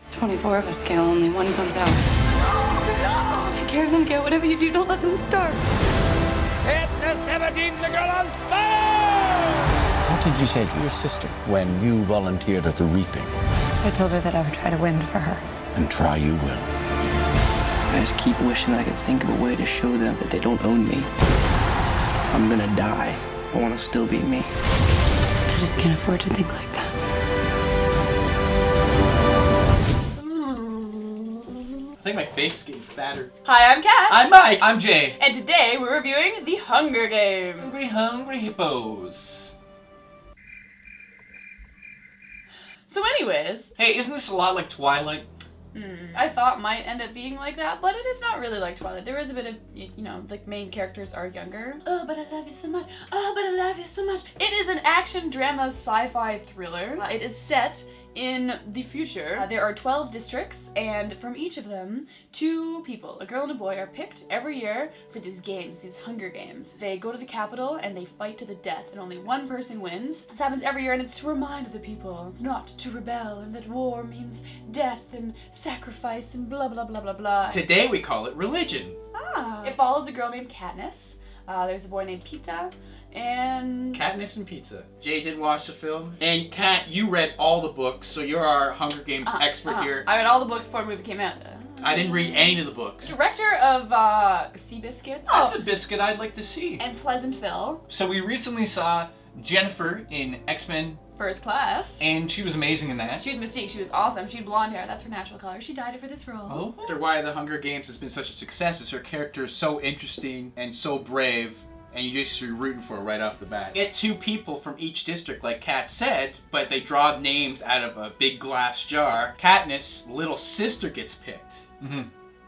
It's 24 of us, Gail. Only one comes out. No! Take care of them, Gail. Whatever you do, don't let them starve. Hit the 17, the girl on fire! What did you say to your sister when you volunteered at the reaping? I told her that I would try to win for her. And try you will. I just keep wishing I could think of a way to show them that they don't own me. If I'm gonna die, I want to still be me. I just can't afford to think like that. I think my face is getting fatter. Hi, I'm Kat. I'm Mike. I'm Jay. And today we're reviewing The Hunger Games. Hungry, hungry hippos. So anyways. Hey, isn't this a lot like Twilight? I thought might end up being like that, but it is not really like Twilight. There is a bit of, you know, the main characters are younger. Oh, but I love you so much. Oh, but I love you so much. It is an action drama sci-fi thriller. It is set in the future. There are 12 districts, and from each of them, 2 people, a girl and a boy, are picked every year for these games, these Hunger Games. They go to the capital and they fight to the death, and only one person wins. This happens every year, and it's to remind the people not to rebel, and that war means death and sacrifice and blah blah blah blah blah. Today we call it religion. It follows a girl named Katniss. There's a boy named Pita, and Katniss and pizza. Jay did watch the film. And Kat, you read all the books, so you're our Hunger Games expert here. I read all the books before the movie came out. I didn't read any of the books. Director of Sickids. That's a biscuit I'd like to see. And Pleasantville. So we recently saw Jennifer in X-Men. First Class. And she was amazing in that. She was Mystique. She was awesome. She had blonde hair. That's her natural color. She dyed it for this role. Oh. After why the Hunger Games has been such a success is her character is so interesting and so brave, and you just are rooting for her right off the bat. Get 2 people from each district, like Kat said, but they draw names out of a big glass jar. Katniss' little sister gets picked.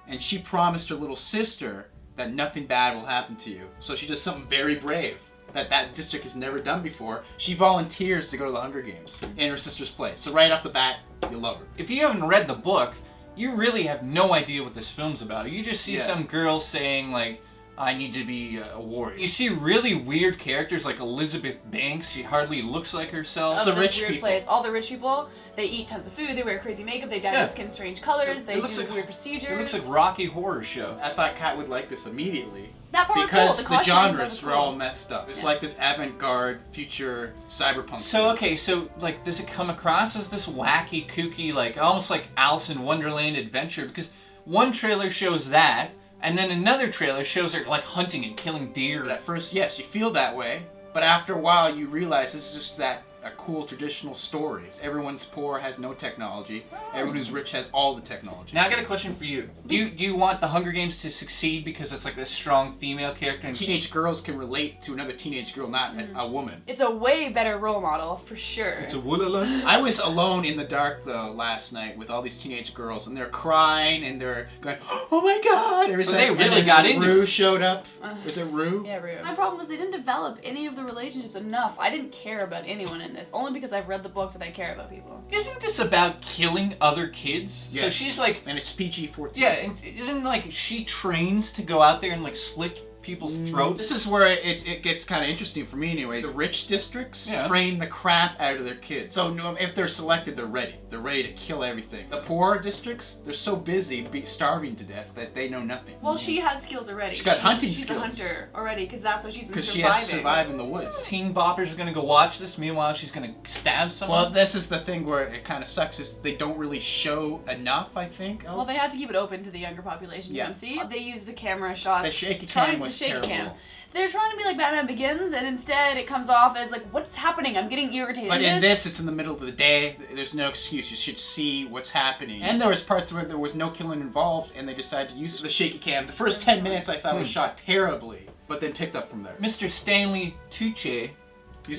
And she promised her little sister that nothing bad will happen to you. So she does something very brave that district has never done before. She volunteers to go to the Hunger Games in her sister's place. So right off the bat, you love her. If you haven't read the book, you really have no idea what this film's about. You just see some girl saying, like, I need to be a warrior. You see really weird characters like Elizabeth Banks. She hardly looks like herself. Of the rich weird people. Place. All the rich people, they eat tons of food, they wear crazy makeup, they dye their skin strange colors, they do like, weird procedures. It looks like Rocky Horror Show. I thought Kat would like this immediately. That part because was cool. The genres were all messed up. It's like this avant-garde, future, cyberpunk. So, okay, so, like, does it come across as this wacky, kooky, like, almost like Alice in Wonderland adventure? Because one trailer shows that, and then another trailer shows her, like, hunting and killing deer. At first, yes, you feel that way, but after a while, you realize this is just a cool traditional stories. Everyone's poor, has no technology. Everyone who's rich has all the technology. Now I got a question for you. Do you want the Hunger Games to succeed because it's like this strong female character? And teenage girls can relate to another teenage girl, not a woman. It's a way better role model, for sure. It's a woolala. I was alone in the dark, though, last night with all these teenage girls, and they're crying, and they're going, oh my god! Every time. They really got into it. Rue showed up. Was it Rue? Yeah, Rue. My problem was they didn't develop any of the relationships enough. I didn't care about anyone in this, only because I've read the book that I care about people. Isn't this about killing other kids? Yes. So she's like... And it's PG-14. Yeah, and isn't like she trains to go out there and like slit people's throats? This is where it gets kind of interesting for me anyways. The rich districts train the crap out of their kids. So if they're selected, they're ready. They're ready to kill everything. The poor districts, they're so busy starving to death that they know nothing. Well, she has skills already. She's got hunting skills. She's a hunter already, because that's what she's been surviving. Because she has to survive in the woods. Teen Bopper's gonna go watch this, meanwhile she's gonna stab someone. Well, this is the thing where it kind of sucks, is they don't really show enough, I think. Well, they had to keep it open to the younger population, see? They use the camera shots. The shaky cam was terrible. They're trying to be like Batman Begins, and instead it comes off as like, what's happening? I'm getting irritated. But in this, it's in the middle of the day. There's no excuse. You should see what's happening. And there was parts where there was no killing involved, and they decided to use the shaky cam. The first 10 minutes I thought was shot terribly, but then picked up from there. Mr. Stanley Tucci. He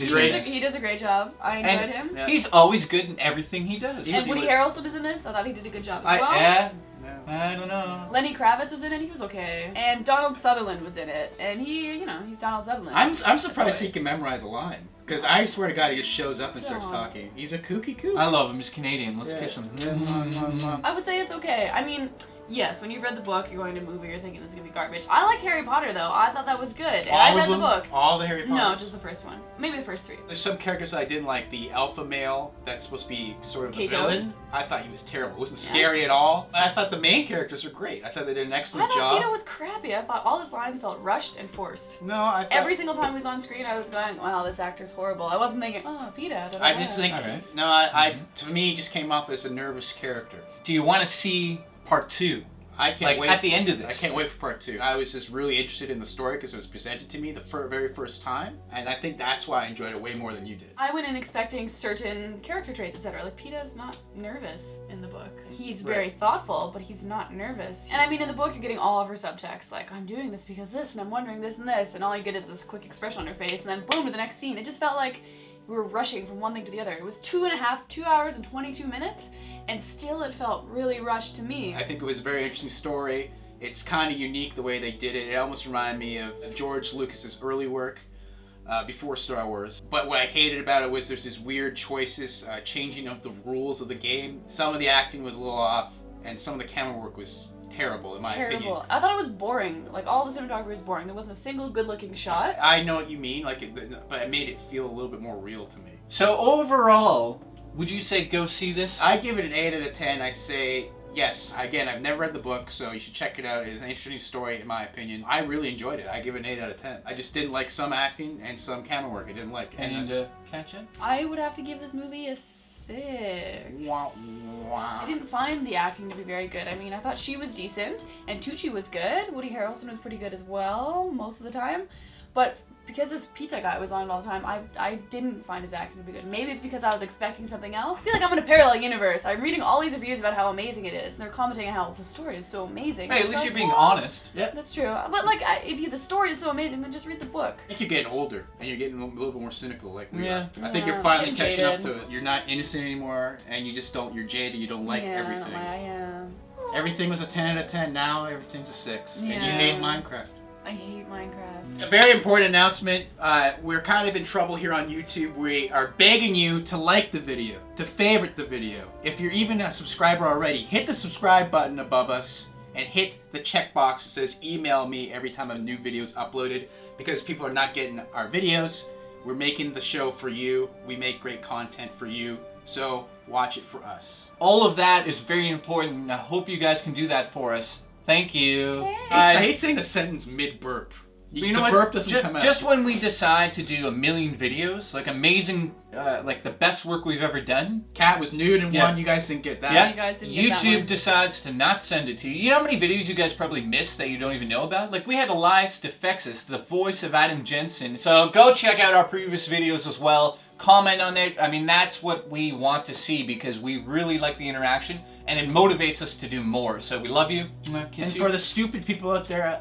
does a great job. I enjoyed him. Yeah. He's always good in everything he does. And Woody Harrelson is in this. I thought he did a good job as well. I don't know. Lenny Kravitz was in it. He was okay. And Donald Sutherland was in it. And he, he's Donald Sutherland. I'm surprised he can memorize a line. Because I swear to God, he just shows up and starts talking. He's a kooky kook. I love him. He's Canadian. Let's kiss him. I would say it's okay. I mean, Yes, when you've read the book, you're going to movie, you're thinking it's gonna be garbage. I like Harry Potter though. I thought that was good. And All I of read them? the books. All the Harry Potters? No, just the first one. Maybe the first 3. There's some characters I didn't like. The alpha male that's supposed to be sort of the Kato? villain. I thought he was terrible. It wasn't scary at all. But I thought the main characters were great. I thought they did an I excellent thought job. Kato was crappy. I thought all his lines felt rushed and forced. No, I thought... Every single time he was on screen, I was going, wow, this actor's horrible. I wasn't thinking, oh, Peter. I just think... Okay. No, I to me, he just came off as a nervous character. Do you want to see part 2? I can't Like, wait at the end of this. I can't wait for part 2. I was just really interested in the story because it was presented to me the very first time, and I think that's why I enjoyed it way more than you did. I went in expecting certain character traits, etc. Like, Peeta's not nervous in the book. He's very thoughtful, but he's not nervous. And I mean, in the book, you're getting all of her subtext, like, I'm doing this because this, and I'm wondering this and this, and all you get is this quick expression on her face, and then boom, to the next scene. It just felt like we were rushing from one thing to the other. It was 2 hours and 22 minutes, and still it felt really rushed to me. I think it was a very interesting story. It's kind of unique the way they did it. It almost reminded me of George Lucas's early work before Star Wars. But what I hated about it was there's these weird choices, changing of the rules of the game. Some of the acting was a little off, and some of the camera work was terrible in my opinion. I thought it was boring. Like, all the cinematography was boring. There wasn't a single good-looking shot. I know what you mean, but it made it feel a little bit more real to me. So overall, would you say go see this? I give it an 8 out of 10. I say yes. Again, I've never read the book, so you should check it out. It's an interesting story, in my opinion. I really enjoyed it. I give it an 8 out of 10. I just didn't like some acting and some camera work I didn't like. And Katja? I would have to give this movie a 6. Wow. I didn't find the acting to be very good. I mean, I thought she was decent, and Tucci was good. Woody Harrelson was pretty good as well, most of the time. But because this Pita guy was on it all the time, I didn't find his acting to be good. Maybe it's because I was expecting something else. I feel like I'm in a parallel universe. I'm reading all these reviews about how amazing it is, and they're commenting on how the story is so amazing. Hey, at It's least like, you're being well, honest. Yep. That's true. But like, if the story is so amazing, then just read the book. I think you're getting older, and you're getting a little bit more cynical like we Yeah. are. I think Yeah, you're finally I'm catching up jaded. to it. You're not innocent anymore, and you just don't, you're jaded, you don't like everything. Yeah, I am. Everything was a 10 out of 10, now everything's a 6. And you Yeah. hate Minecraft. I hate Minecraft. A very important announcement. We're kind of in trouble here on YouTube. We are begging you to like the video, to favorite the video. If you're even a subscriber already, hit the subscribe button above us and hit the checkbox that says email me every time a new video is uploaded, because people are not getting our videos. We're making the show for you. We make great content for you. So watch it for us. All of that is very important, and I hope you guys can do that for us. Thank you. I hate saying a sentence mid-burp. You know the what? burp doesn't come out. Just when we decide to do a million videos, like amazing, like the best work we've ever done. Cat was nude in Yeah. one. You guys didn't get that. Yeah. You guys didn't get that YouTube one. decides to not send it to you. You know how many videos you guys probably missed that you don't even know about? Like, we had Elias Defexis, the voice of Adam Jensen. So go check out our previous videos as well. Comment on it. I mean, that's what we want to see, because we really like the interaction and it motivates us to do more. So we love you. Kiss And you. for the stupid people out there,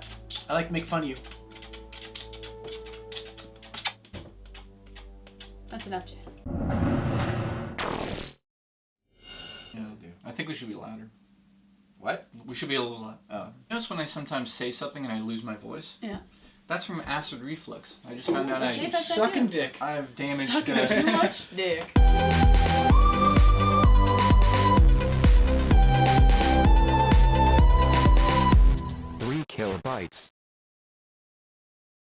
I like to make fun of you. That's enough, Jay. Yeah, I think we should be louder. What? We should be a little loud. Notice when I sometimes say something and I lose my voice? Yeah. That's from acid reflux. I just found out Shave that I too. dick. have damaged. Sucking too much dick.